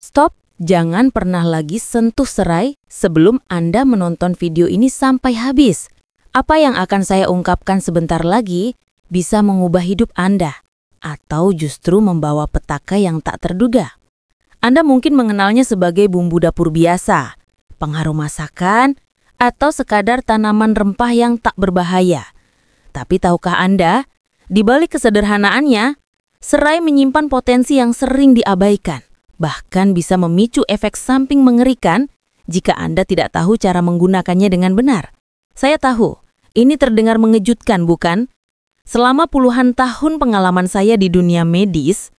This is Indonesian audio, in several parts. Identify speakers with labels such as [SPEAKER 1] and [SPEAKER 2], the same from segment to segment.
[SPEAKER 1] Stop, jangan pernah lagi sentuh serai sebelum Anda menonton video ini sampai habis. Apa yang akan saya ungkapkan sebentar lagi bisa mengubah hidup Anda, atau justru membawa petaka yang tak terduga. Anda mungkin mengenalnya sebagai bumbu dapur biasa, pengharum masakan, atau sekadar tanaman rempah yang tak berbahaya. Tapi tahukah Anda, di balik kesederhanaannya, serai menyimpan potensi yang sering diabaikan. Bahkan bisa memicu efek samping mengerikan jika Anda tidak tahu cara menggunakannya dengan benar. Saya tahu, ini terdengar mengejutkan, bukan? Selama puluhan tahun pengalaman saya di dunia medis,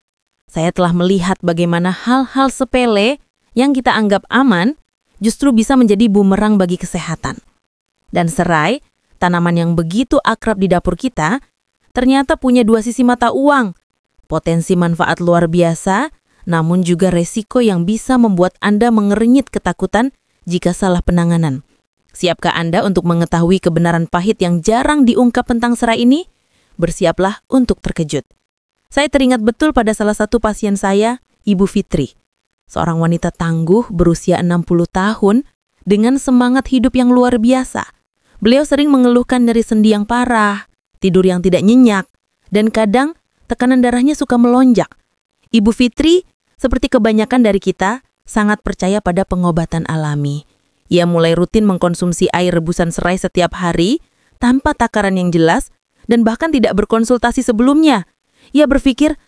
[SPEAKER 1] saya telah melihat bagaimana hal-hal sepele yang kita anggap aman justru bisa menjadi bumerang bagi kesehatan. Dan serai, tanaman yang begitu akrab di dapur kita, ternyata punya dua sisi mata uang. Potensi manfaat luar biasa, namun juga resiko yang bisa membuat Anda mengernyit ketakutan jika salah penanganan. Siapkah Anda untuk mengetahui kebenaran pahit yang jarang diungkap tentang serai ini? Bersiaplah untuk terkejut. Saya teringat betul pada salah satu pasien saya, Ibu Fitri. Seorang wanita tangguh berusia 60 tahun dengan semangat hidup yang luar biasa. Beliau sering mengeluhkan nyeri sendi yang parah, tidur yang tidak nyenyak, dan kadang tekanan darahnya suka melonjak. Ibu Fitri, seperti kebanyakan dari kita, sangat percaya pada pengobatan alami. Ia mulai rutin mengkonsumsi air rebusan serai setiap hari, tanpa takaran yang jelas, dan bahkan tidak berkonsultasi sebelumnya. Ia berpikir,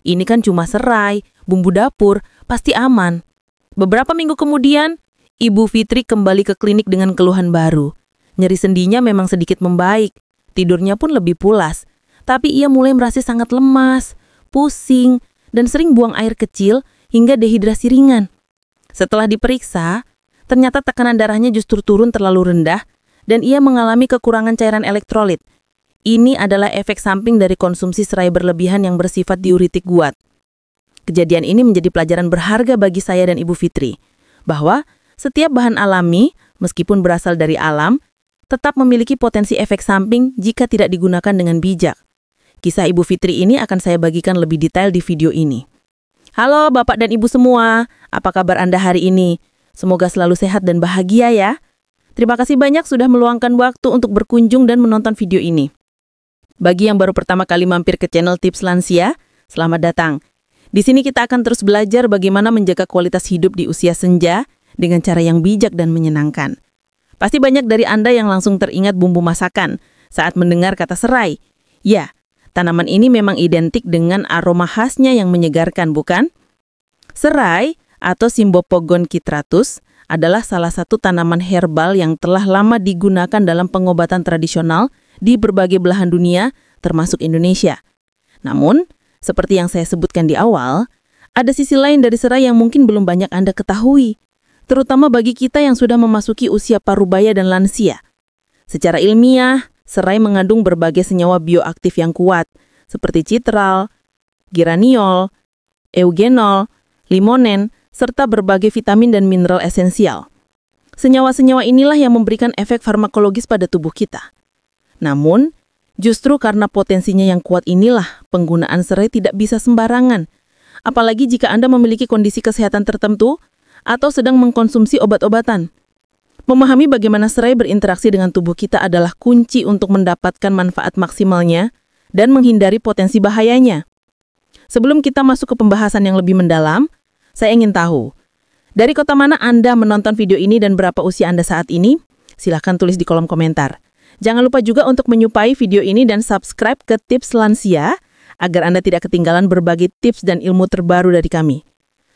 [SPEAKER 1] ini kan cuma serai, bumbu dapur, pasti aman. Beberapa minggu kemudian, Ibu Fitri kembali ke klinik dengan keluhan baru. Nyeri sendinya memang sedikit membaik, tidurnya pun lebih pulas, tapi ia mulai merasa sangat lemas, pusing, dan sering buang air kecil hingga dehidrasi ringan. Setelah diperiksa, ternyata tekanan darahnya justru turun terlalu rendah dan ia mengalami kekurangan cairan elektrolit. Ini adalah efek samping dari konsumsi serai berlebihan yang bersifat diuretik kuat. Kejadian ini menjadi pelajaran berharga bagi saya dan Ibu Fitri, bahwa setiap bahan alami, meskipun berasal dari alam, tetap memiliki potensi efek samping jika tidak digunakan dengan bijak. Kisah Ibu Fitri ini akan saya bagikan lebih detail di video ini. Halo Bapak dan Ibu semua, apa kabar Anda hari ini? Semoga selalu sehat dan bahagia ya. Terima kasih banyak sudah meluangkan waktu untuk berkunjung dan menonton video ini. Bagi yang baru pertama kali mampir ke channel Tips Lansia, selamat datang. Di sini kita akan terus belajar bagaimana menjaga kualitas hidup di usia senja dengan cara yang bijak dan menyenangkan. Pasti banyak dari Anda yang langsung teringat bumbu masakan saat mendengar kata serai. Ya, tanaman ini memang identik dengan aroma khasnya yang menyegarkan, bukan? Serai atau Cymbopogon chytratus adalah salah satu tanaman herbal yang telah lama digunakan dalam pengobatan tradisional di berbagai belahan dunia, termasuk Indonesia. Namun, seperti yang saya sebutkan di awal, ada sisi lain dari serai yang mungkin belum banyak Anda ketahui, terutama bagi kita yang sudah memasuki usia parubaya dan lansia. Secara ilmiah, serai mengandung berbagai senyawa bioaktif yang kuat, seperti citral, geraniol, eugenol, limonen, serta berbagai vitamin dan mineral esensial. Senyawa-senyawa inilah yang memberikan efek farmakologis pada tubuh kita. Namun, justru karena potensinya yang kuat inilah penggunaan serai tidak bisa sembarangan, apalagi jika Anda memiliki kondisi kesehatan tertentu atau sedang mengkonsumsi obat-obatan. Memahami bagaimana serai berinteraksi dengan tubuh kita adalah kunci untuk mendapatkan manfaat maksimalnya dan menghindari potensi bahayanya. Sebelum kita masuk ke pembahasan yang lebih mendalam, saya ingin tahu, dari kota mana Anda menonton video ini dan berapa usia Anda saat ini? Silahkan tulis di kolom komentar. Jangan lupa juga untuk menyukai video ini dan subscribe ke Tips Lansia agar Anda tidak ketinggalan berbagai tips dan ilmu terbaru dari kami.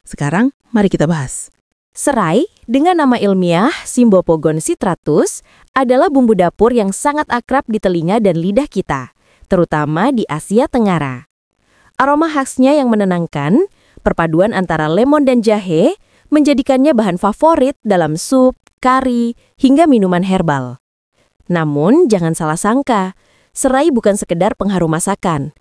[SPEAKER 1] Sekarang, mari kita bahas.
[SPEAKER 2] Serai, dengan nama ilmiah Cymbopogon chytratus, adalah bumbu dapur yang sangat akrab di telinga dan lidah kita, terutama di Asia Tenggara. Aroma khasnya yang menenangkan, perpaduan antara lemon dan jahe, menjadikannya bahan favorit dalam sup, kari, hingga minuman herbal. Namun, jangan salah sangka, serai bukan sekedar pengharum masakan.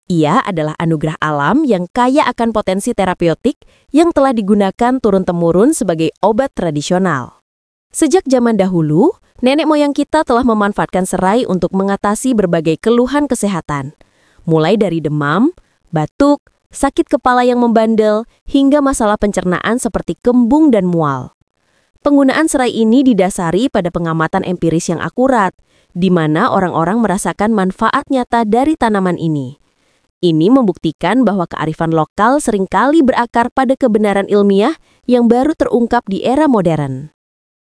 [SPEAKER 2] Ia adalah anugerah alam yang kaya akan potensi terapeutik yang telah digunakan turun-temurun sebagai obat tradisional. Sejak zaman dahulu, nenek moyang kita telah memanfaatkan serai untuk mengatasi berbagai keluhan kesehatan, mulai dari demam, batuk, sakit kepala yang membandel, hingga masalah pencernaan seperti kembung dan mual. Penggunaan serai ini didasari pada pengamatan empiris yang akurat, di mana orang-orang merasakan manfaat nyata dari tanaman ini. Ini membuktikan bahwa kearifan lokal seringkali berakar pada kebenaran ilmiah yang baru terungkap di era modern.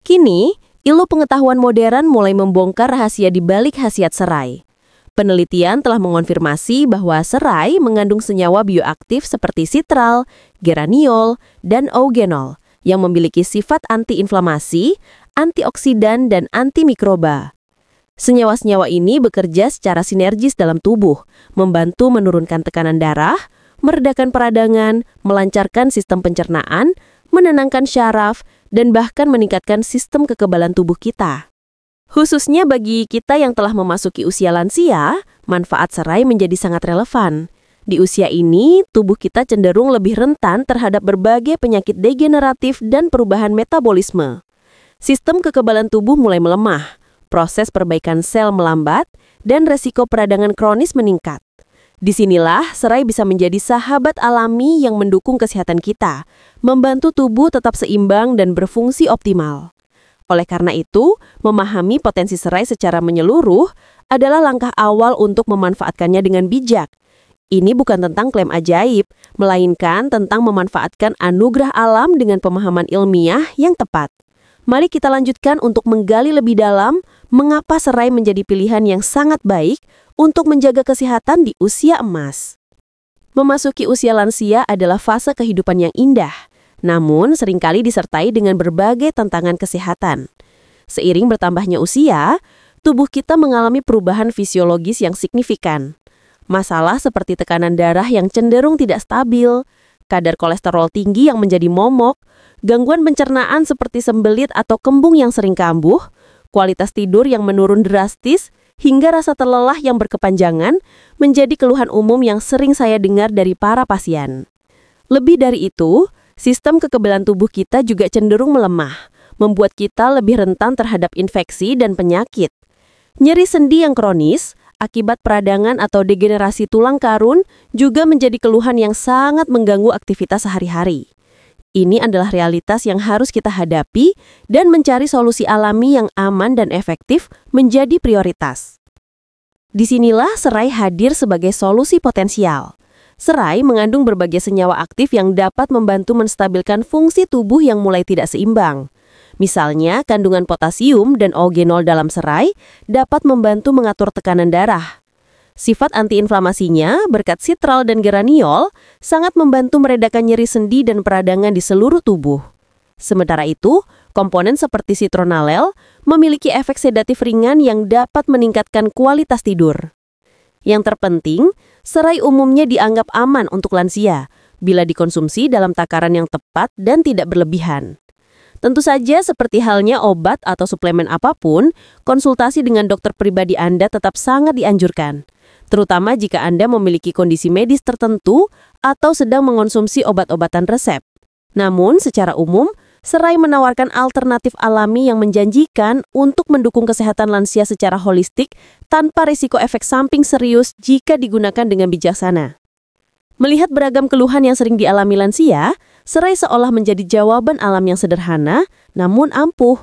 [SPEAKER 2] Kini, ilmu pengetahuan modern mulai membongkar rahasia di balik khasiat serai. Penelitian telah mengonfirmasi bahwa serai mengandung senyawa bioaktif seperti sitral, geraniol, dan eugenol yang memiliki sifat antiinflamasi, antioksidan, dan antimikroba. Senyawa-senyawa ini bekerja secara sinergis dalam tubuh, membantu menurunkan tekanan darah, meredakan peradangan, melancarkan sistem pencernaan, menenangkan syaraf, dan bahkan meningkatkan sistem kekebalan tubuh kita. Khususnya bagi kita yang telah memasuki usia lansia, manfaat serai menjadi sangat relevan. Di usia ini, tubuh kita cenderung lebih rentan terhadap berbagai penyakit degeneratif dan perubahan metabolisme. Sistem kekebalan tubuh mulai melemah, proses perbaikan sel melambat, dan resiko peradangan kronis meningkat. Disinilah serai bisa menjadi sahabat alami yang mendukung kesehatan kita, membantu tubuh tetap seimbang dan berfungsi optimal. Oleh karena itu, memahami potensi serai secara menyeluruh adalah langkah awal untuk memanfaatkannya dengan bijak. Ini bukan tentang klaim ajaib, melainkan tentang memanfaatkan anugerah alam dengan pemahaman ilmiah yang tepat. Mari kita lanjutkan untuk menggali lebih dalam mengapa serai menjadi pilihan yang sangat baik untuk menjaga kesehatan di usia emas. Memasuki usia lansia adalah fase kehidupan yang indah, namun seringkali disertai dengan berbagai tantangan kesehatan. Seiring bertambahnya usia, tubuh kita mengalami perubahan fisiologis yang signifikan. Masalah seperti tekanan darah yang cenderung tidak stabil, kadar kolesterol tinggi yang menjadi momok, gangguan pencernaan seperti sembelit atau kembung yang sering kambuh, kualitas tidur yang menurun drastis, hingga rasa terlelah yang berkepanjangan menjadi keluhan umum yang sering saya dengar dari para pasien. Lebih dari itu, sistem kekebalan tubuh kita juga cenderung melemah, membuat kita lebih rentan terhadap infeksi dan penyakit. Nyeri sendi yang kronis, akibat peradangan atau degenerasi tulang karun juga menjadi keluhan yang sangat mengganggu aktivitas sehari-hari. Ini adalah realitas yang harus kita hadapi dan mencari solusi alami yang aman dan efektif menjadi prioritas. Disinilah serai hadir sebagai solusi potensial. Serai mengandung berbagai senyawa aktif yang dapat membantu menstabilkan fungsi tubuh yang mulai tidak seimbang. Misalnya, kandungan potasium dan eugenol dalam serai dapat membantu mengatur tekanan darah. Sifat antiinflamasinya, berkat sitral dan geraniol, sangat membantu meredakan nyeri sendi dan peradangan di seluruh tubuh. Sementara itu, komponen seperti citronellel memiliki efek sedatif ringan yang dapat meningkatkan kualitas tidur. Yang terpenting, serai umumnya dianggap aman untuk lansia bila dikonsumsi dalam takaran yang tepat dan tidak berlebihan. Tentu saja seperti halnya obat atau suplemen apapun, konsultasi dengan dokter pribadi Anda tetap sangat dianjurkan, terutama jika Anda memiliki kondisi medis tertentu atau sedang mengonsumsi obat-obatan resep. Namun, secara umum, serai menawarkan alternatif alami yang menjanjikan untuk mendukung kesehatan lansia secara holistik tanpa risiko efek samping serius jika digunakan dengan bijaksana. Melihat beragam keluhan yang sering dialami lansia, serai seolah menjadi jawaban alam yang sederhana, namun ampuh.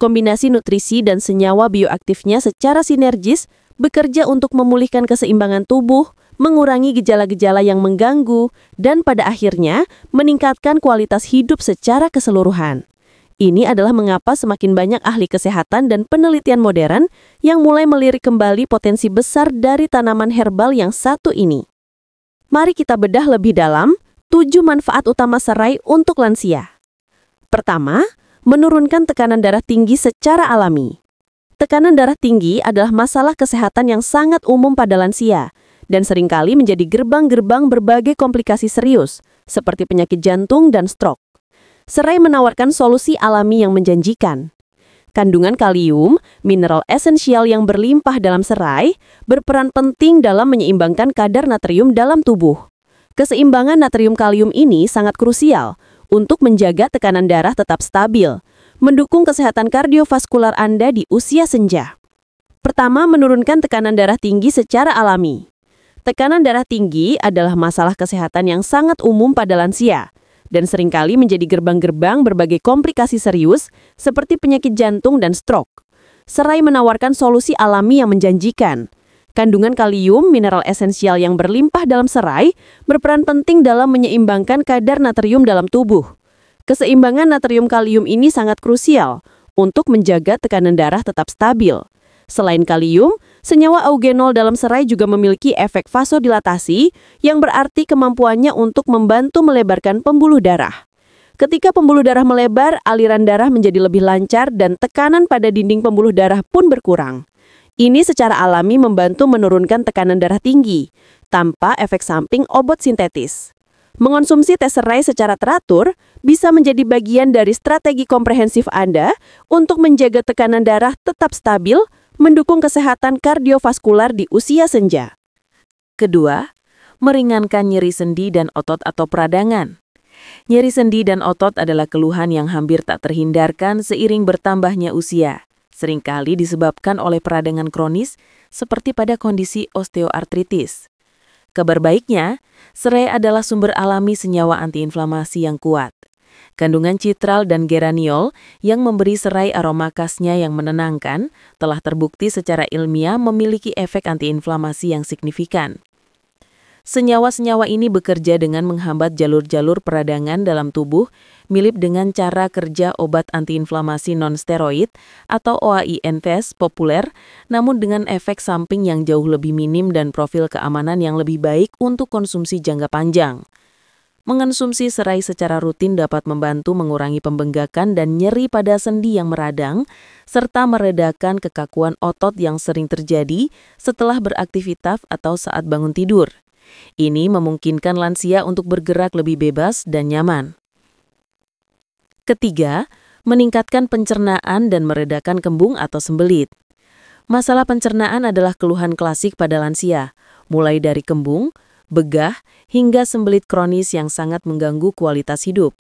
[SPEAKER 2] Kombinasi nutrisi dan senyawa bioaktifnya secara sinergis bekerja untuk memulihkan keseimbangan tubuh, mengurangi gejala-gejala yang mengganggu, dan pada akhirnya meningkatkan kualitas hidup secara keseluruhan. Ini adalah mengapa semakin banyak ahli kesehatan dan penelitian modern yang mulai melirik kembali potensi besar dari tanaman herbal yang satu ini. Mari kita bedah lebih dalam 7 manfaat utama serai untuk lansia. Pertama, menurunkan tekanan darah tinggi secara alami. Tekanan darah tinggi adalah masalah kesehatan yang sangat umum pada lansia dan seringkali menjadi gerbang-gerbang berbagai komplikasi serius, seperti penyakit jantung dan stroke. Serai menawarkan solusi alami yang menjanjikan. Kandungan kalium, mineral esensial yang berlimpah dalam serai, berperan penting dalam menyeimbangkan kadar natrium dalam tubuh. Keseimbangan natrium-kalium ini sangat krusial untuk menjaga tekanan darah tetap stabil, mendukung kesehatan kardiovaskular Anda di usia senja. Pertama, menurunkan tekanan darah tinggi secara alami. Tekanan darah tinggi adalah masalah kesehatan yang sangat umum pada lansia dan seringkali menjadi gerbang-gerbang berbagai komplikasi serius seperti penyakit jantung dan stroke. Serai menawarkan solusi alami yang menjanjikan. Kandungan kalium, mineral esensial yang berlimpah dalam serai, berperan penting dalam menyeimbangkan kadar natrium dalam tubuh. Keseimbangan natrium kalium ini sangat krusial untuk menjaga tekanan darah tetap stabil. Selain kalium, senyawa eugenol dalam serai juga memiliki efek vasodilatasi yang berarti kemampuannya untuk membantu melebarkan pembuluh darah. Ketika pembuluh darah melebar, aliran darah menjadi lebih lancar dan tekanan pada dinding pembuluh darah pun berkurang. Ini secara alami membantu menurunkan tekanan darah tinggi, tanpa efek samping obat sintetis. Mengonsumsi teh serai secara teratur bisa menjadi bagian dari strategi komprehensif Anda untuk menjaga tekanan darah tetap stabil, mendukung kesehatan kardiovaskular di usia senja.
[SPEAKER 1] Kedua, meringankan nyeri sendi dan otot atau peradangan. Nyeri sendi dan otot adalah keluhan yang hampir tak terhindarkan seiring bertambahnya usia. Seringkali disebabkan oleh peradangan kronis seperti pada kondisi osteoartritis. Kabar baiknya, serai adalah sumber alami senyawa antiinflamasi yang kuat. Kandungan citral dan geraniol yang memberi serai aroma khasnya yang menenangkan telah terbukti secara ilmiah memiliki efek antiinflamasi yang signifikan. Senyawa-senyawa ini bekerja dengan menghambat jalur-jalur peradangan dalam tubuh, mirip dengan cara kerja obat antiinflamasi non-steroid atau OAI-NSAID populer, namun dengan efek samping yang jauh lebih minim dan profil keamanan yang lebih baik untuk konsumsi jangka panjang. Mengonsumsi serai secara rutin dapat membantu mengurangi pembengkakan dan nyeri pada sendi yang meradang, serta meredakan kekakuan otot yang sering terjadi setelah beraktivitas atau saat bangun tidur. Ini memungkinkan lansia untuk bergerak lebih bebas dan nyaman. Ketiga, meningkatkan pencernaan dan meredakan kembung atau sembelit. Masalah pencernaan adalah keluhan klasik pada lansia, mulai dari kembung, begah, hingga sembelit kronis yang sangat mengganggu kualitas hidup.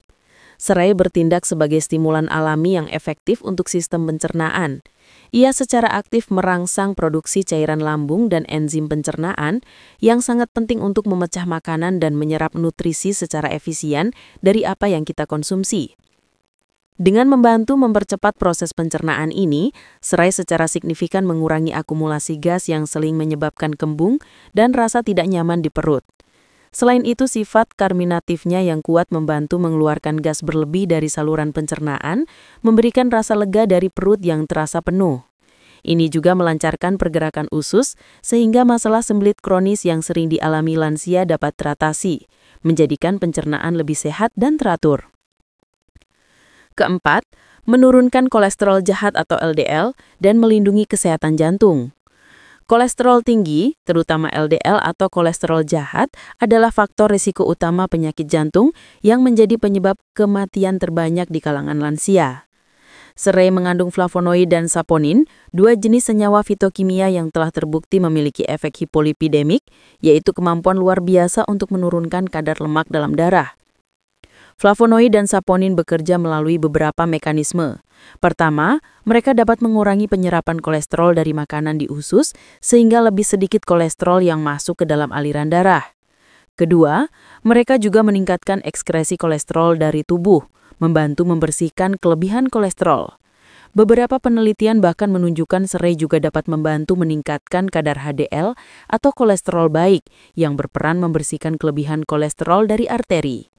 [SPEAKER 1] Serai bertindak sebagai stimulan alami yang efektif untuk sistem pencernaan. Ia secara aktif merangsang produksi cairan lambung dan enzim pencernaan yang sangat penting untuk memecah makanan dan menyerap nutrisi secara efisien dari apa yang kita konsumsi. Dengan membantu mempercepat proses pencernaan ini, serai secara signifikan mengurangi akumulasi gas yang sering menyebabkan kembung dan rasa tidak nyaman di perut. Selain itu, sifat karminatifnya yang kuat membantu mengeluarkan gas berlebih dari saluran pencernaan, memberikan rasa lega dari perut yang terasa penuh. Ini juga melancarkan pergerakan usus, sehingga masalah sembelit kronis yang sering dialami lansia dapat teratasi, menjadikan pencernaan lebih sehat dan teratur. Keempat, menurunkan kolesterol jahat atau LDL dan melindungi kesehatan jantung. Kolesterol tinggi, terutama LDL atau kolesterol jahat, adalah faktor risiko utama penyakit jantung yang menjadi penyebab kematian terbanyak di kalangan lansia. Serai mengandung flavonoid dan saponin, dua jenis senyawa fitokimia yang telah terbukti memiliki efek hipolipidemik, yaitu kemampuan luar biasa untuk menurunkan kadar lemak dalam darah. Flavonoid dan saponin bekerja melalui beberapa mekanisme. Pertama, mereka dapat mengurangi penyerapan kolesterol dari makanan di usus sehingga lebih sedikit kolesterol yang masuk ke dalam aliran darah. Kedua, mereka juga meningkatkan ekskresi kolesterol dari tubuh, membantu membersihkan kelebihan kolesterol. Beberapa penelitian bahkan menunjukkan serai juga dapat membantu meningkatkan kadar HDL atau kolesterol baik yang berperan membersihkan kelebihan kolesterol dari arteri.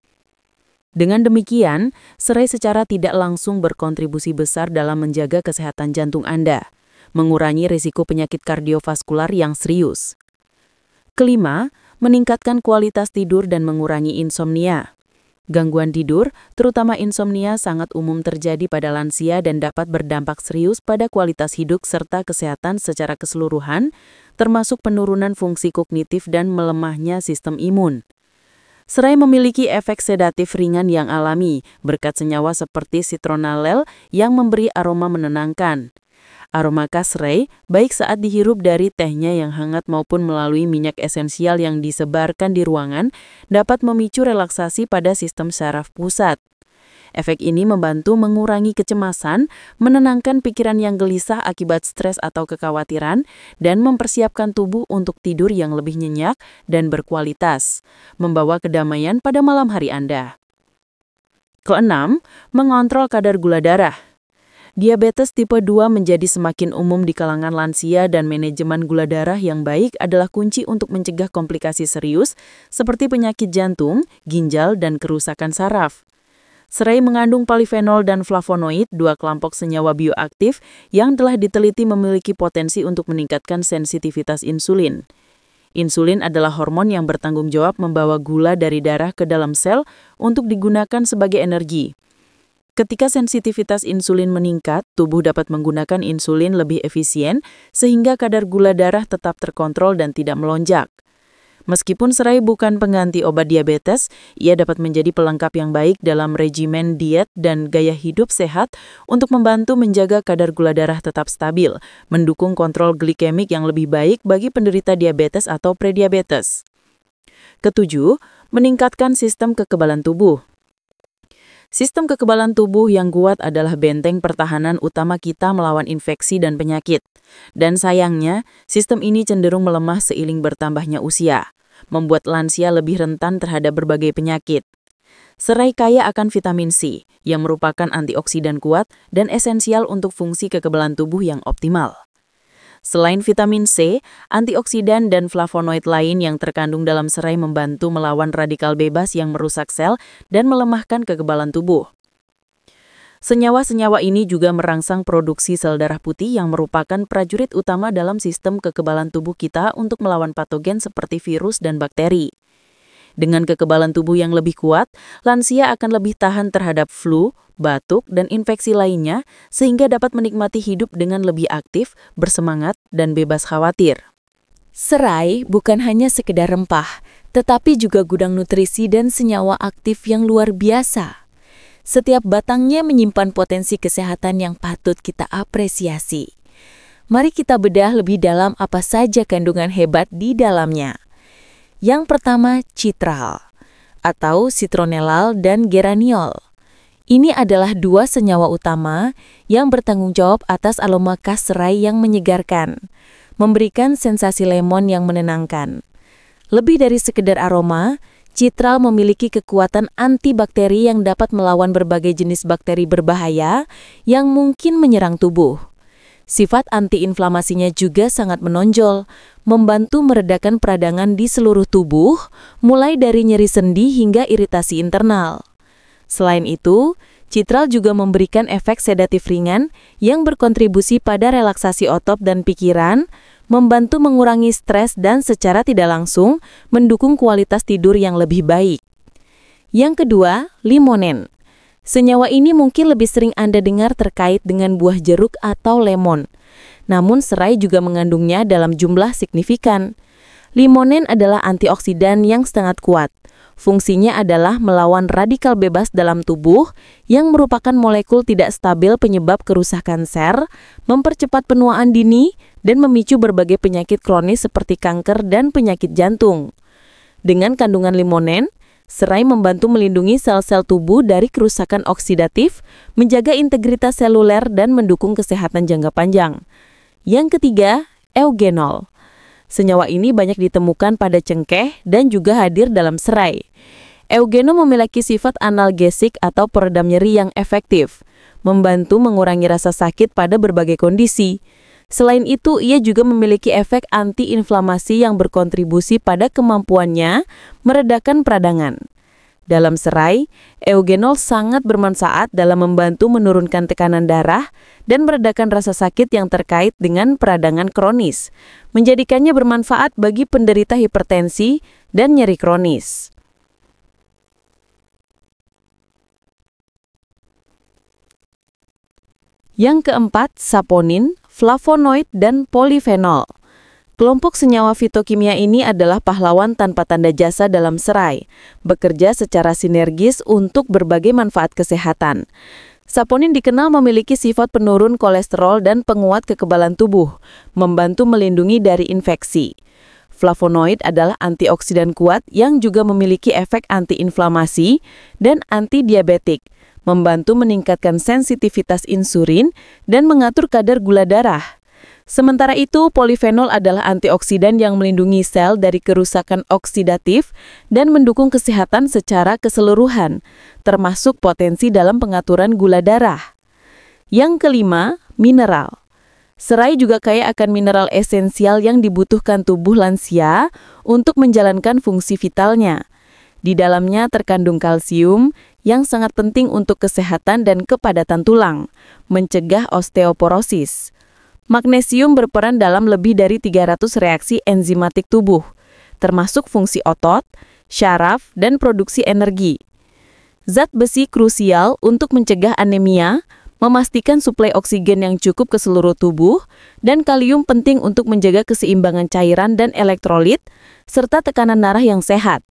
[SPEAKER 1] Dengan demikian, serai secara tidak langsung berkontribusi besar dalam menjaga kesehatan jantung Anda, mengurangi risiko penyakit kardiovaskular yang serius. Kelima, meningkatkan kualitas tidur dan mengurangi insomnia. Gangguan tidur, terutama insomnia, sangat umum terjadi pada lansia dan dapat berdampak serius pada kualitas hidup serta kesehatan secara keseluruhan, termasuk penurunan fungsi kognitif dan melemahnya sistem imun. Serai memiliki efek sedatif ringan yang alami, berkat senyawa seperti citronellal yang memberi aroma menenangkan. Aroma khas serai, baik saat dihirup dari tehnya yang hangat maupun melalui minyak esensial yang disebarkan di ruangan, dapat memicu relaksasi pada sistem saraf pusat.
[SPEAKER 3] Efek ini membantu mengurangi kecemasan, menenangkan pikiran yang gelisah akibat stres atau kekhawatiran, dan mempersiapkan tubuh untuk tidur yang lebih nyenyak dan berkualitas, membawa kedamaian pada malam hari Anda. Keenam, mengontrol kadar gula darah. Diabetes tipe 2 menjadi semakin umum di kalangan lansia dan manajemen gula darah yang baik adalah kunci untuk mencegah komplikasi serius seperti penyakit jantung, ginjal, dan kerusakan saraf. Serai mengandung polifenol dan flavonoid, dua kelompok senyawa bioaktif yang telah diteliti memiliki potensi untuk meningkatkan sensitivitas insulin. Insulin adalah hormon yang bertanggung jawab membawa gula dari darah ke dalam sel untuk digunakan sebagai energi. Ketika sensitivitas insulin meningkat, tubuh dapat menggunakan insulin lebih efisien sehingga kadar gula darah tetap terkontrol dan tidak melonjak. Meskipun serai bukan pengganti obat diabetes, ia dapat menjadi pelengkap yang baik dalam regimen diet dan gaya hidup sehat untuk membantu menjaga kadar gula darah tetap stabil, mendukung kontrol glikemik yang lebih baik bagi penderita diabetes atau prediabetes. Ketujuh, meningkatkan sistem kekebalan tubuh. Sistem kekebalan tubuh yang kuat adalah benteng pertahanan utama kita melawan infeksi dan penyakit. Dan sayangnya, sistem ini cenderung melemah seiring bertambahnya usia, membuat lansia lebih rentan terhadap berbagai penyakit. Serai kaya akan vitamin C, yang merupakan antioksidan kuat dan esensial untuk fungsi kekebalan tubuh yang optimal. Selain vitamin C, antioksidan dan flavonoid lain yang terkandung dalam serai membantu melawan radikal bebas yang merusak sel dan melemahkan kekebalan tubuh. Senyawa-senyawa ini juga merangsang produksi sel darah putih yang merupakan prajurit utama dalam sistem kekebalan tubuh kita untuk melawan patogen seperti virus dan bakteri. Dengan kekebalan tubuh yang lebih kuat, lansia akan lebih tahan terhadap flu, batuk, dan infeksi lainnya, sehingga dapat menikmati hidup dengan lebih aktif, bersemangat, dan bebas khawatir.
[SPEAKER 1] Serai bukan hanya sekedar rempah, tetapi juga gudang nutrisi dan senyawa aktif yang luar biasa. Setiap batangnya menyimpan potensi kesehatan yang patut kita apresiasi. Mari kita bedah lebih dalam apa saja kandungan hebat di dalamnya. Yang pertama, citral, atau citronellal dan geraniol. Ini adalah dua senyawa utama yang bertanggung jawab atas aroma khas serai yang menyegarkan, memberikan sensasi lemon yang menenangkan. Lebih dari sekedar aroma, citral memiliki kekuatan antibakteri yang dapat melawan berbagai jenis bakteri berbahaya yang mungkin menyerang tubuh. Sifat antiinflamasinya juga sangat menonjol, membantu meredakan peradangan di seluruh tubuh, mulai dari nyeri sendi hingga iritasi internal. Selain itu, citral juga memberikan efek sedatif ringan yang berkontribusi pada relaksasi otot dan pikiran, membantu mengurangi stres dan secara tidak langsung mendukung kualitas tidur yang lebih baik. Yang kedua, limonen. Senyawa ini mungkin lebih sering Anda dengar terkait dengan buah jeruk atau lemon. Namun serai juga mengandungnya dalam jumlah signifikan. Limonen adalah antioksidan yang sangat kuat. Fungsinya adalah melawan radikal bebas dalam tubuh yang merupakan molekul tidak stabil penyebab kerusakan sel, mempercepat penuaan dini, dan memicu berbagai penyakit kronis seperti kanker dan penyakit jantung. Dengan kandungan limonen, serai membantu melindungi sel-sel tubuh dari kerusakan oksidatif, menjaga integritas seluler, dan mendukung kesehatan jangka panjang. Yang ketiga, eugenol. Senyawa ini banyak ditemukan pada cengkeh dan juga hadir dalam serai. Eugenol memiliki sifat analgesik atau peredam nyeri yang efektif, membantu mengurangi rasa sakit pada berbagai kondisi. Selain itu, ia juga memiliki efek antiinflamasi yang berkontribusi pada kemampuannya meredakan peradangan. Dalam serai, eugenol sangat bermanfaat dalam membantu menurunkan tekanan darah dan meredakan rasa sakit yang terkait dengan peradangan kronis, menjadikannya bermanfaat bagi penderita hipertensi dan nyeri kronis. Yang keempat, saponin, flavonoid, dan polifenol. Kelompok senyawa fitokimia ini adalah pahlawan tanpa tanda jasa dalam serai, bekerja secara sinergis untuk berbagai manfaat kesehatan. Saponin dikenal memiliki sifat penurun kolesterol dan penguat kekebalan tubuh, membantu melindungi dari infeksi. Flavonoid adalah antioksidan kuat yang juga memiliki efek antiinflamasi dan antidiabetik,
[SPEAKER 3] membantu meningkatkan sensitivitas insulin, dan mengatur kadar gula darah. Sementara itu, polifenol adalah antioksidan yang melindungi sel dari kerusakan oksidatif dan mendukung kesehatan secara keseluruhan, termasuk potensi dalam pengaturan gula darah. Yang kelima, mineral. Serai juga kaya akan mineral esensial yang dibutuhkan tubuh lansia untuk menjalankan fungsi vitalnya. Di dalamnya terkandung kalsium yang sangat penting untuk kesehatan dan kepadatan tulang, mencegah osteoporosis. Magnesium berperan dalam lebih dari 300 reaksi enzimatik tubuh, termasuk fungsi otot, syaraf, dan produksi energi. Zat besi krusial untuk mencegah anemia, memastikan suplai oksigen yang cukup ke seluruh tubuh, dan kalium penting untuk menjaga keseimbangan cairan dan elektrolit, serta tekanan darah yang sehat.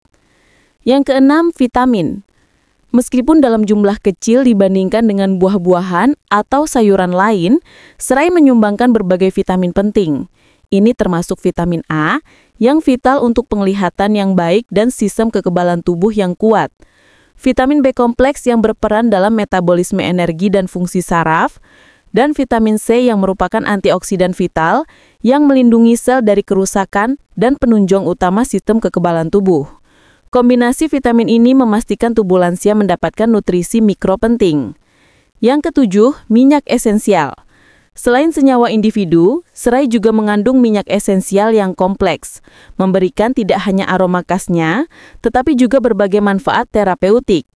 [SPEAKER 3] Yang keenam, vitamin. Meskipun dalam jumlah kecil dibandingkan dengan buah-buahan atau sayuran lain, serai menyumbangkan berbagai vitamin penting. Ini termasuk vitamin A, yang vital untuk penglihatan yang baik dan sistem kekebalan tubuh yang kuat. Vitamin B kompleks yang berperan dalam metabolisme energi dan fungsi saraf, dan vitamin C yang merupakan antioksidan vital yang melindungi sel dari kerusakan dan penunjang utama sistem kekebalan tubuh. Kombinasi vitamin ini memastikan tubuh lansia mendapatkan nutrisi mikro penting. Yang ketujuh, minyak esensial. Selain senyawa individu, serai juga mengandung minyak esensial yang kompleks, memberikan tidak hanya aroma khasnya, tetapi juga berbagai manfaat terapeutik.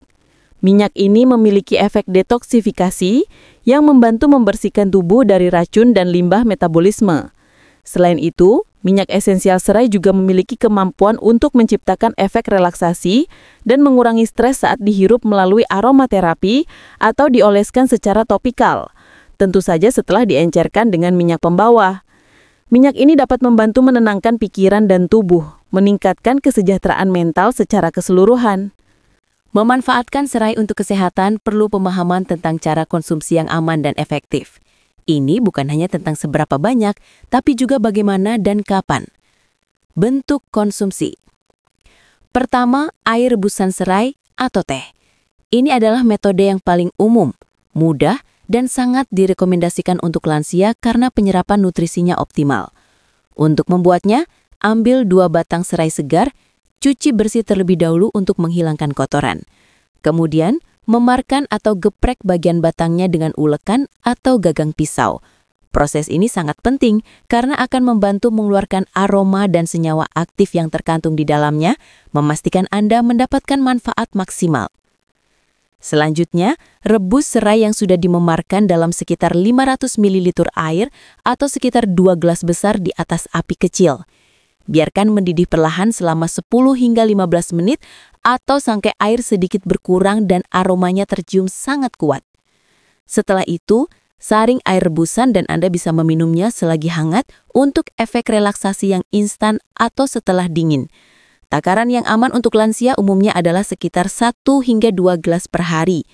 [SPEAKER 3] Minyak ini memiliki efek detoksifikasi yang membantu membersihkan tubuh dari racun dan limbah metabolisme. Selain itu, minyak esensial serai juga memiliki kemampuan untuk menciptakan efek relaksasi dan mengurangi stres saat dihirup melalui aromaterapi atau dioleskan secara topikal. Tentu saja setelah diencerkan dengan minyak pembawah. Minyak ini dapat membantu menenangkan pikiran dan tubuh, meningkatkan kesejahteraan mental secara keseluruhan.
[SPEAKER 1] Memanfaatkan serai untuk kesehatan perlu pemahaman tentang cara konsumsi yang aman dan efektif. Ini bukan hanya tentang seberapa banyak, tapi juga bagaimana dan kapan. Bentuk konsumsi. Pertama, air rebusan serai atau teh. Ini adalah metode yang paling umum, mudah, dan sangat direkomendasikan untuk lansia karena penyerapan nutrisinya optimal. Untuk membuatnya, ambil 2 batang serai segar, cuci bersih terlebih dahulu untuk menghilangkan kotoran. Kemudian, memarkan atau geprek bagian batangnya dengan ulekan atau gagang pisau. Proses ini sangat penting karena akan membantu mengeluarkan aroma dan senyawa aktif yang terkandung di dalamnya, memastikan Anda mendapatkan manfaat maksimal. Selanjutnya, rebus serai yang sudah dimemarkan dalam sekitar 500 ml air atau sekitar 2 gelas besar di atas api kecil. Biarkan mendidih perlahan selama 10 hingga 15 menit atau sampai air sedikit berkurang dan aromanya tercium sangat kuat. Setelah itu, saring air rebusan dan Anda bisa meminumnya selagi hangat untuk efek relaksasi yang instan atau setelah dingin. Takaran yang aman untuk lansia umumnya adalah sekitar 1 hingga 2 gelas per hari.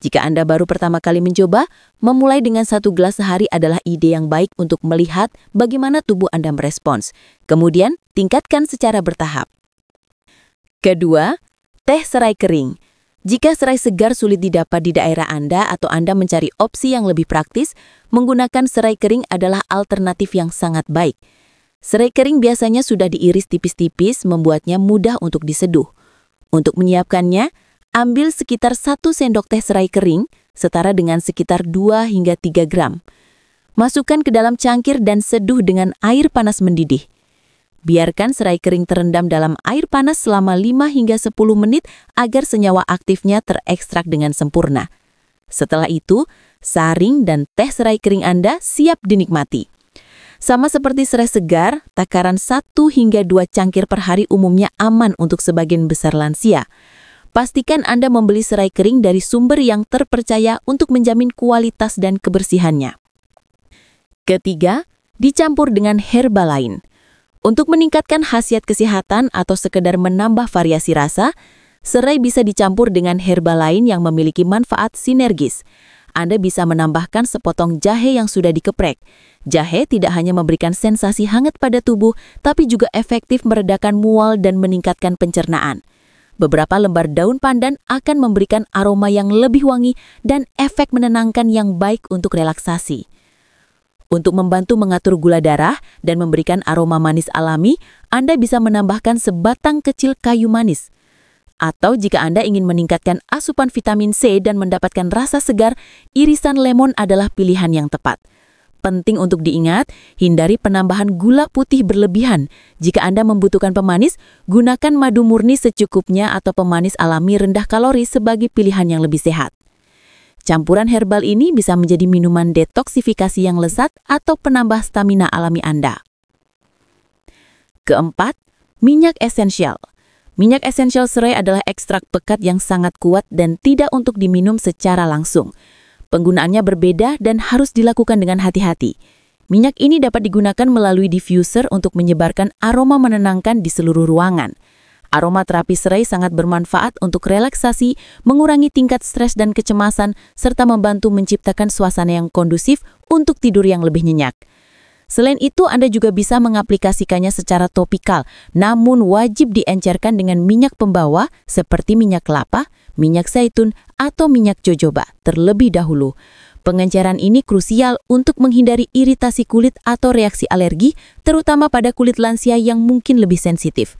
[SPEAKER 1] Jika Anda baru pertama kali mencoba, memulai dengan 1 gelas sehari adalah ide yang baik untuk melihat bagaimana tubuh Anda merespons. Kemudian, tingkatkan secara bertahap. Kedua, teh serai kering. Jika serai segar sulit didapat di daerah Anda atau Anda mencari opsi yang lebih praktis, menggunakan serai kering adalah alternatif yang sangat baik. Serai kering biasanya sudah diiris tipis-tipis, membuatnya mudah untuk diseduh. Untuk menyiapkannya, ambil sekitar 1 sendok teh serai kering, setara dengan sekitar 2 hingga 3 gram. Masukkan ke dalam cangkir dan seduh dengan air panas mendidih. Biarkan serai kering terendam dalam air panas selama 5 hingga 10 menit agar senyawa aktifnya terekstrak dengan sempurna. Setelah itu, saring dan teh serai kering Anda siap dinikmati. Sama seperti serai segar, takaran 1 hingga 2 cangkir per hari umumnya aman untuk sebagian besar lansia. Pastikan Anda membeli serai kering dari sumber yang terpercaya untuk menjamin kualitas dan kebersihannya. Ketiga, dicampur dengan herba lain. Untuk meningkatkan khasiat kesehatan atau sekedar menambah variasi rasa, serai bisa dicampur dengan herba lain yang memiliki manfaat sinergis. Anda bisa menambahkan sepotong jahe yang sudah dikeprek. Jahe tidak hanya memberikan sensasi hangat pada tubuh, tapi juga efektif meredakan mual dan meningkatkan pencernaan. beberapa lembar daun pandan akan memberikan aroma yang lebih wangi dan efek menenangkan yang baik untuk relaksasi. Untuk membantu mengatur gula darah dan memberikan aroma manis alami, Anda bisa menambahkan sebatang kecil kayu manis. Atau jika Anda ingin meningkatkan asupan vitamin C dan mendapatkan rasa segar, irisan lemon adalah pilihan yang tepat. Penting untuk diingat, hindari penambahan gula putih berlebihan. Jika Anda membutuhkan pemanis, gunakan madu murni secukupnya atau pemanis alami rendah kalori sebagai pilihan yang lebih sehat. Campuran herbal ini bisa menjadi minuman detoksifikasi yang lezat atau penambah stamina alami Anda. Keempat, minyak esensial. Minyak esensial serai adalah ekstrak pekat yang sangat kuat dan tidak untuk diminum secara langsung. Penggunaannya berbeda dan harus dilakukan dengan hati-hati. Minyak ini dapat digunakan melalui diffuser untuk menyebarkan aroma menenangkan di seluruh ruangan. Aroma terapi serai sangat bermanfaat untuk relaksasi, mengurangi tingkat stres dan kecemasan, serta membantu menciptakan suasana yang kondusif untuk tidur yang lebih nyenyak. Selain itu, Anda juga bisa mengaplikasikannya secara topikal, namun wajib diencerkan dengan minyak pembawa seperti minyak kelapa, minyak zaitun, atau minyak jojoba terlebih dahulu. Pengenceran ini krusial untuk menghindari iritasi kulit atau reaksi alergi, terutama pada kulit lansia yang mungkin lebih sensitif.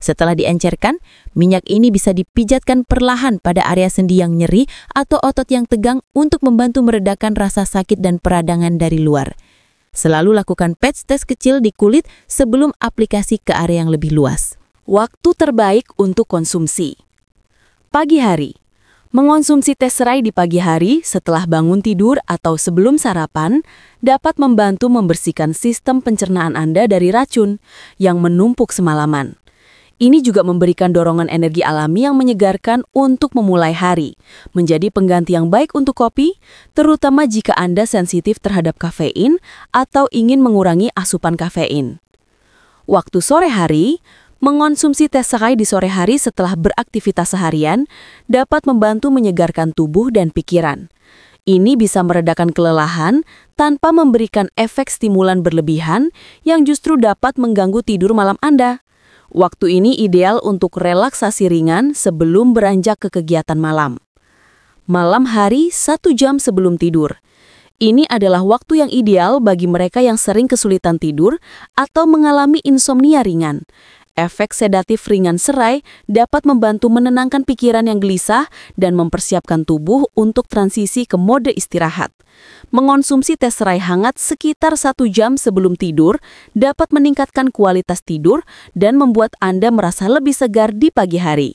[SPEAKER 1] Setelah diencerkan, minyak ini bisa dipijatkan perlahan pada area sendi yang nyeri atau otot yang tegang untuk membantu meredakan rasa sakit dan peradangan dari luar. Selalu lakukan patch test kecil di kulit sebelum aplikasi ke area yang lebih luas.
[SPEAKER 2] Waktu terbaik untuk konsumsi. Pagi hari. Mengonsumsi teh serai di pagi hari setelah bangun tidur atau sebelum sarapan dapat membantu membersihkan sistem pencernaan Anda dari racun yang menumpuk semalaman. Ini juga memberikan dorongan energi alami yang menyegarkan untuk memulai hari, menjadi pengganti yang baik untuk kopi, terutama jika Anda sensitif terhadap kafein atau ingin mengurangi asupan kafein. Waktu sore hari, mengonsumsi teh serai di sore hari setelah beraktivitas seharian dapat membantu menyegarkan tubuh dan pikiran. Ini bisa meredakan kelelahan tanpa memberikan efek stimulan berlebihan yang justru dapat mengganggu tidur malam Anda. Waktu ini ideal untuk relaksasi ringan sebelum beranjak ke kegiatan malam. Malam hari 1 jam sebelum tidur. Ini adalah waktu yang ideal bagi mereka yang sering kesulitan tidur atau mengalami insomnia ringan. Efek sedatif ringan serai dapat membantu menenangkan pikiran yang gelisah dan mempersiapkan tubuh untuk transisi ke mode istirahat. Mengonsumsi teh serai hangat sekitar 1 jam sebelum tidur dapat meningkatkan kualitas tidur dan membuat Anda merasa lebih segar di pagi hari.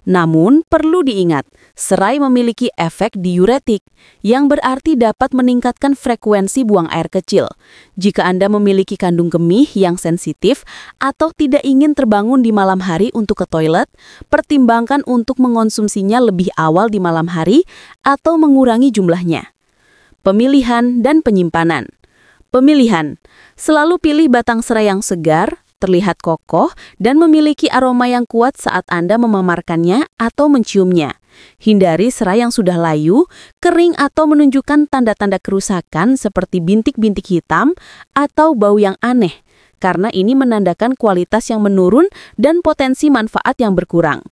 [SPEAKER 2] Namun, perlu diingat, serai memiliki efek diuretik, yang berarti dapat meningkatkan frekuensi buang air kecil. Jika Anda memiliki kandung kemih yang sensitif atau tidak ingin terbangun di malam hari untuk ke toilet, pertimbangkan untuk mengonsumsinya lebih awal di malam hari atau mengurangi jumlahnya. Pemilihan dan penyimpanan. Pemilihan. Selalu pilih batang serai yang segar, terlihat kokoh, dan memiliki aroma yang kuat saat Anda memamarkannya atau menciumnya. Hindari serai yang sudah layu, kering atau menunjukkan tanda-tanda kerusakan seperti bintik-bintik hitam atau bau yang aneh, karena ini menandakan kualitas yang menurun dan potensi manfaat yang berkurang.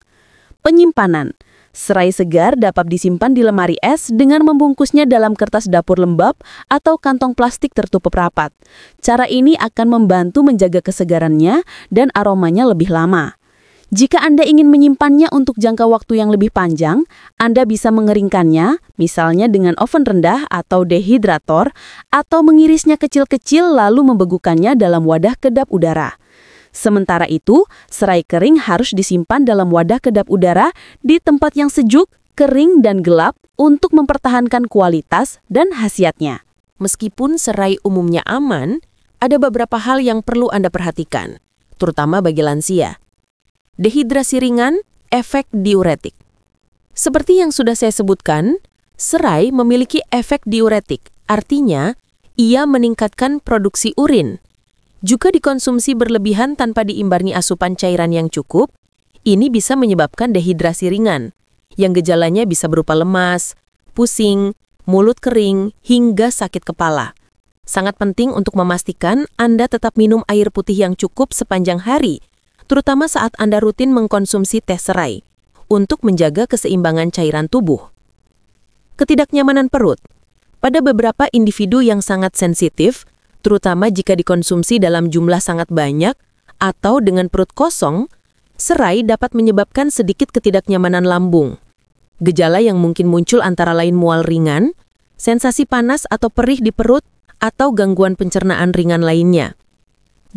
[SPEAKER 2] Penyimpanan. Serai segar dapat disimpan di lemari es dengan membungkusnya dalam kertas dapur lembab atau kantong plastik tertutup rapat. Cara ini akan membantu menjaga kesegarannya dan aromanya lebih lama. Jika Anda ingin menyimpannya untuk jangka waktu yang lebih panjang, Anda bisa mengeringkannya, misalnya dengan oven rendah atau dehidrator, atau mengirisnya kecil-kecil lalu membekukannya dalam wadah kedap udara. Sementara itu, serai kering harus disimpan dalam wadah kedap udara di tempat yang sejuk, kering, dan gelap untuk mempertahankan kualitas dan khasiatnya.
[SPEAKER 3] Meskipun serai umumnya aman, ada beberapa hal yang perlu Anda perhatikan, terutama bagi lansia. Dehidrasi ringan, efek diuretik. Seperti yang sudah saya sebutkan, serai memiliki efek diuretik, artinya ia meningkatkan produksi urin. Jika dikonsumsi berlebihan tanpa diimbangi asupan cairan yang cukup, ini bisa menyebabkan dehidrasi ringan, yang gejalanya bisa berupa lemas, pusing, mulut kering, hingga sakit kepala. Sangat penting untuk memastikan Anda tetap minum air putih yang cukup sepanjang hari, terutama saat Anda rutin mengkonsumsi teh serai.
[SPEAKER 2] untuk menjaga keseimbangan cairan tubuh. Ketidaknyamanan perut. Pada beberapa individu yang sangat sensitif, terutama jika dikonsumsi dalam jumlah sangat banyak atau dengan perut kosong, serai dapat menyebabkan sedikit ketidaknyamanan lambung. Gejala yang mungkin muncul antara lain mual ringan, sensasi panas atau perih di perut, atau gangguan pencernaan ringan lainnya.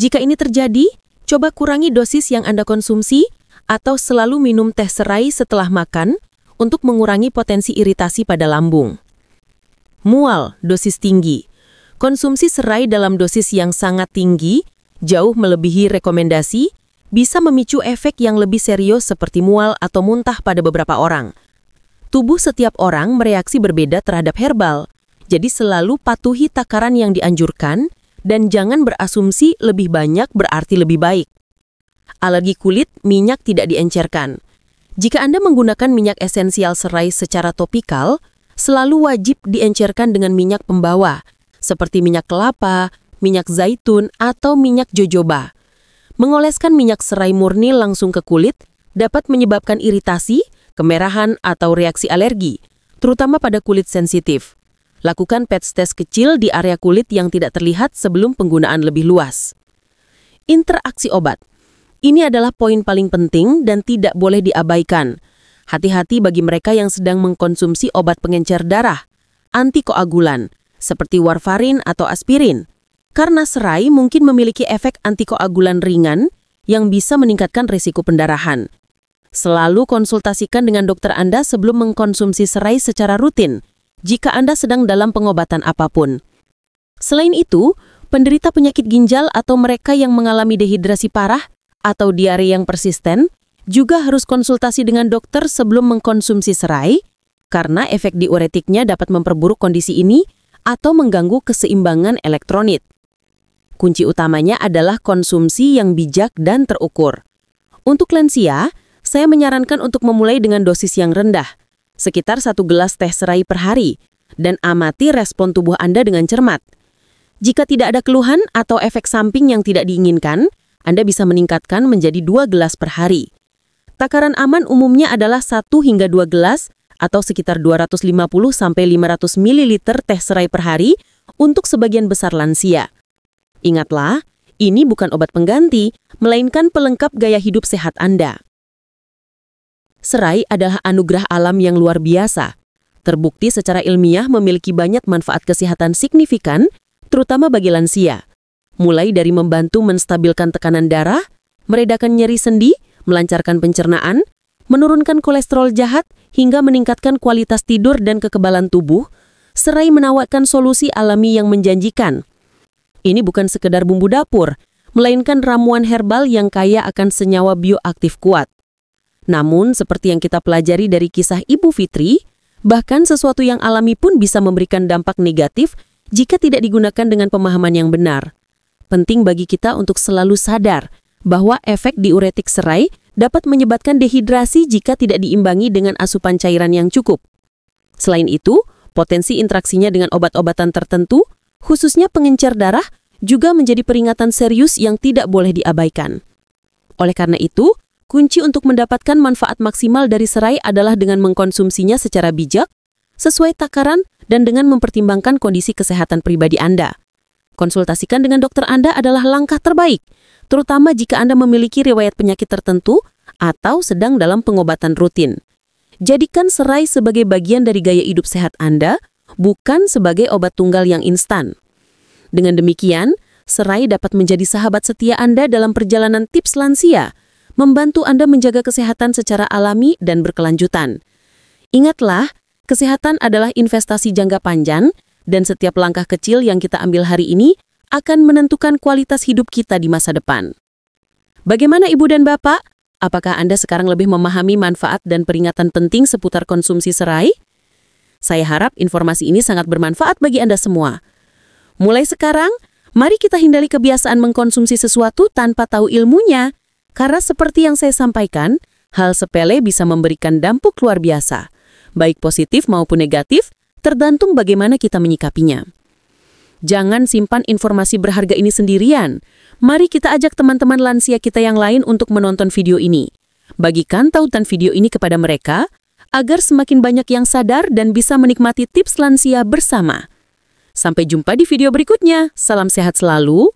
[SPEAKER 2] Jika ini terjadi, coba kurangi dosis yang Anda konsumsi atau selalu minum teh serai setelah makan untuk mengurangi potensi iritasi pada lambung. Mual, dosis tinggi. Konsumsi serai dalam dosis yang sangat tinggi, jauh melebihi rekomendasi, bisa memicu efek yang lebih serius seperti mual atau muntah pada beberapa orang. Tubuh setiap orang bereaksi berbeda terhadap herbal, jadi selalu patuhi takaran yang dianjurkan dan jangan berasumsi lebih banyak berarti lebih baik. Alergi kulit, minyak tidak diencerkan. Jika Anda menggunakan minyak esensial serai secara topikal, selalu wajib diencerkan dengan minyak pembawa, seperti minyak kelapa, minyak zaitun, atau minyak jojoba. Mengoleskan minyak serai murni langsung ke kulit dapat menyebabkan iritasi, kemerahan, atau reaksi alergi, terutama pada kulit sensitif. Lakukan patch test kecil di area kulit yang tidak terlihat sebelum penggunaan lebih luas. Interaksi obat. Ini adalah poin paling penting dan tidak boleh diabaikan. Hati-hati bagi mereka yang sedang mengkonsumsi obat pengencer darah, antikoagulan, seperti warfarin atau aspirin, karena serai mungkin memiliki efek antikoagulan ringan yang bisa meningkatkan risiko pendarahan. Selalu konsultasikan dengan dokter Anda sebelum mengkonsumsi serai secara rutin, jika Anda sedang dalam pengobatan apapun. Selain itu, penderita penyakit ginjal atau mereka yang mengalami dehidrasi parah atau diare yang persisten juga harus konsultasi dengan dokter sebelum mengkonsumsi serai, karena efek diuretiknya dapat memperburuk kondisi ini atau mengganggu keseimbangan elektrolit. Kunci utamanya adalah konsumsi yang bijak dan terukur. Untuk lansia, saya menyarankan untuk memulai dengan dosis yang rendah, sekitar 1 gelas teh serai per hari, dan amati respon tubuh Anda dengan cermat. Jika tidak ada keluhan atau efek samping yang tidak diinginkan, Anda bisa meningkatkan menjadi 2 gelas per hari. Takaran aman umumnya adalah 1 hingga 2 gelas atau sekitar 250-500 ml teh serai per hari untuk sebagian besar lansia. Ingatlah, ini bukan obat pengganti, melainkan pelengkap gaya hidup sehat Anda. Serai adalah anugerah alam yang luar biasa. Terbukti secara ilmiah memiliki banyak manfaat kesehatan signifikan, terutama bagi lansia. Mulai dari membantu menstabilkan tekanan darah, meredakan nyeri sendi, melancarkan pencernaan, menurunkan kolesterol jahat, hingga meningkatkan kualitas tidur dan kekebalan tubuh, serai menawarkan solusi alami yang menjanjikan. Ini bukan sekedar bumbu dapur, melainkan ramuan herbal yang kaya akan senyawa bioaktif kuat. Namun, seperti yang kita pelajari dari kisah Ibu Fitri, bahkan sesuatu yang alami pun bisa memberikan dampak negatif jika tidak digunakan dengan pemahaman yang benar. Penting bagi kita untuk selalu sadar bahwa efek diuretik serai dapat menyebabkan dehidrasi jika tidak diimbangi dengan asupan cairan yang cukup. Selain itu, potensi interaksinya dengan obat-obatan tertentu, khususnya pengencer darah, juga menjadi peringatan serius yang tidak boleh diabaikan. Oleh karena itu, kunci untuk mendapatkan manfaat maksimal dari serai adalah dengan mengkonsumsinya secara bijak, sesuai takaran, dan dengan mempertimbangkan kondisi kesehatan pribadi Anda. Konsultasikan dengan dokter Anda adalah langkah terbaik, terutama jika Anda memiliki riwayat penyakit tertentu atau sedang dalam pengobatan rutin. Jadikan serai sebagai bagian dari gaya hidup sehat Anda, bukan sebagai obat tunggal yang instan. Dengan demikian, serai dapat menjadi sahabat setia Anda dalam perjalanan tips lansia, membantu Anda menjaga kesehatan secara alami dan berkelanjutan. Ingatlah, kesehatan adalah investasi jangka panjang, dan setiap langkah kecil yang kita ambil hari ini akan menentukan kualitas hidup kita di masa depan. Bagaimana Ibu dan Bapak? Apakah Anda sekarang lebih memahami manfaat dan peringatan penting seputar konsumsi serai? Saya harap informasi ini sangat bermanfaat bagi Anda semua. Mulai sekarang, mari kita hindari kebiasaan mengkonsumsi sesuatu tanpa tahu ilmunya, karena seperti yang saya sampaikan, hal sepele bisa memberikan dampak luar biasa, baik positif maupun negatif, tergantung bagaimana kita menyikapinya. Jangan simpan informasi berharga ini sendirian. Mari kita ajak teman-teman lansia kita yang lain untuk menonton video ini.
[SPEAKER 3] Bagikan tautan video ini kepada mereka agar semakin banyak yang sadar dan bisa menikmati tips lansia bersama. Sampai jumpa di video berikutnya. Salam sehat selalu.